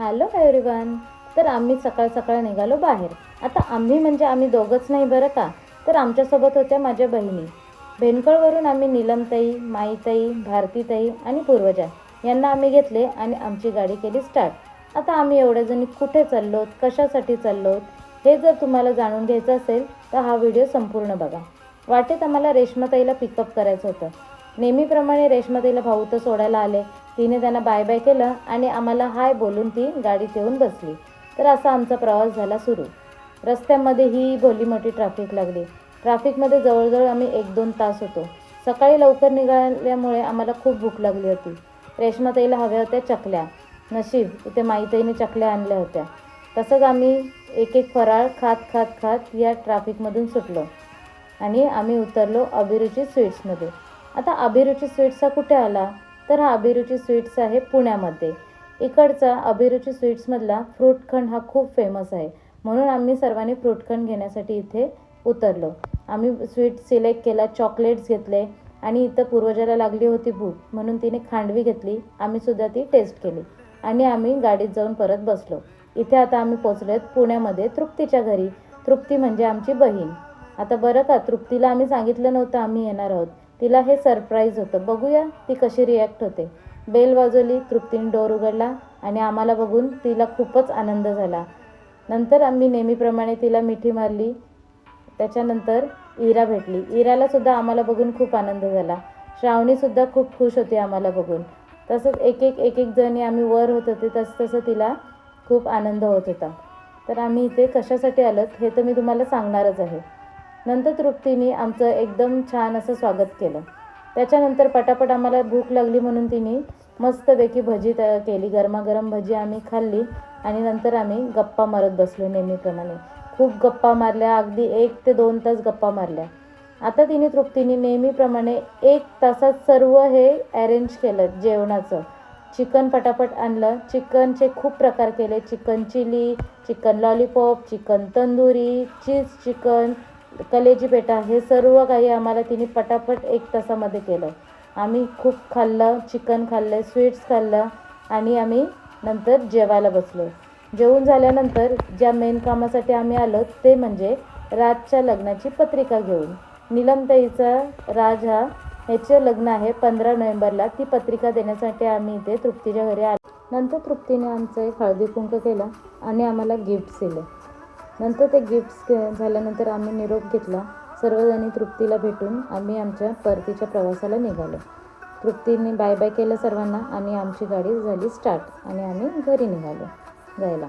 Hello everyone. तर आम्ही सकाळ सकाळ निघालो बाहेर. आता आम्ही म्हणजे आम्ही दोघंच नाही बरं का, तर आमच्यासोबत होत्या माझ्या बहिणी. भेनकळवरून आम्ही नीलमताई, माईताई, भारतीताई आणि पूर्वजा यांना आम्ही घेतले आणि आमची गाडी केली स्टार्ट. आता आम्ही एवढ्याजणी कुठे चाललोत, कशासाठी चाललोत हे जर तुम्हाला जाणून घ्यायचं असेल तर हा व्हिडिओ संपूर्ण बघा. वाटेत आम्हाला रेश्माताईला पिकअप करायचं होतं. नेहमीप्रमाणे रेश्माताईला भाऊ तर सोडायला आले. तिने त्यांना बाय बाय केलं आणि आम्हाला हाय बोलून ती गाडीत येऊन बसली. तर असा आमचा प्रवास झाला सुरू. रस्त्यामध्ये ही भली मोठी ट्रॅफिक लागली. ट्रॅफिकमध्ये जवळजवळ आम्ही 1-2 तास होतो. सकाळी लवकर निघाल्यामुळे आम्हाला खूप भूक लागली होती. रेश्माताईला हव्या होत्या चकल्या. नशीब इथे माईताईने चकल्या आणल्या होत्या. तसंच आम्ही एक एक फराळ खात खात खात या ट्रॅफिकमधून सुटलो आणि आम्ही उतरलो अभिरुची स्वीट्समध्ये. आता अभिरुची स्वीट्स हा कुठे आला, तर हा अभिरुची स्वीट्स आहे पुण्यामध्ये. इकडचा अभिरुची स्वीट्समधला फ्रूटखंड हा खूप फेमस आहे, म्हणून आम्ही सर्वांनी फ्रूटखंड घेण्यासाठी इथे उतरलो. आम्ही स्वीट सिलेक्ट केला, चॉकलेट्स घेतले आणि इथं पूर्वजाला लागली होती भूक म्हणून तिने खांडवी घेतली. आम्हीसुद्धा ती टेस्ट केली आणि आम्ही गाडीत जाऊन परत बसलो. इथे आता आम्ही पोचलो आहेत पुण्यामध्ये तृप्तीच्या घरी. तृप्ती म्हणजे आमची बहीण. आता बरं का, तृप्तीला आम्ही सांगितलं नव्हतं आम्ही येणार आहोत. तिला हे सरप्राईज होतं. बघूया ती कशी रिॲक्ट होते. बेल वाजवली, तृप्तीने डोर उघडला आणि आम्हाला बघून तिला खूपच आनंद झाला. नंतर आम्ही नेहमीप्रमाणे तिला मिठी मारली. त्याच्यानंतर इरा भेटली. इरालासुद्धा आम्हाला बघून खूप आनंद झाला. श्रावणीसुद्धा खूप खुश होती आम्हाला बघून. तसंच एक एक जणी आम्ही वर होत होते तसं तिला खूप आनंद होत होता. तर आम्ही इथे कशासाठी आलोत हे तर मी तुम्हाला सांगणारच आहे. नंतर तृप्तीने आमचं एकदम छान असं स्वागत केलं. त्याच्यानंतर पटापट आम्हाला भूक लागली म्हणून तिने मस्तपैकी भजी तयार केली. गरमागरम भजी आम्ही खाल्ली आणि नंतर आम्ही गप्पा मारत बसलो नेहमीप्रमाणे. खूप गप्पा मारल्या, अगदी 1 ते 2 तास गप्पा मारल्या. आता तृप्तीने नेहमीप्रमाणे 1 तासात सर्व हे अरेंज केलं जेवणाचं. चिकन पटापट आणलं. चिकनचे खूप प्रकार केले. Chicken chilli, chicken lollipop, chicken tandoori, cheese chicken, कलेजी पेटा हे सर्व काही आम्हाला तिने पटापट 1 तासामध्ये केलं. आम्ही खूप खाल्लं, चिकन खाल्लं, स्वीट्स खाल्लं आणि आम्ही नंतर जेवायला बसलो. जेवून झाल्यानंतर ज्या मेन कामासाठी आम्ही आलो ते म्हणजे राजच्या लग्नाची पत्रिका घेऊन. नीलमताईचा राज ह्याचं लग्न आहे 15 नोव्हेंबरला. ती पत्रिका देण्यासाठी आम्ही इथे तृप्तीच्या घरी आलो. नंतर तृप्तीने आमचं एक हळदी कुंकू केलं आणि आम्हाला गिफ्ट्स दिले. नंतर ते गिफ्ट्स झाल्यानंतर आम्ही निरोप घेतला. सर्वजणी तृप्तीला भेटून आम्ही आमच्या परतीच्या प्रवासाला निघालो. तृप्तीने बाय बाय केलं सर्वांना आणि आमची गाडी झाली स्टार्ट आणि आम्ही घरी निघालो जायला.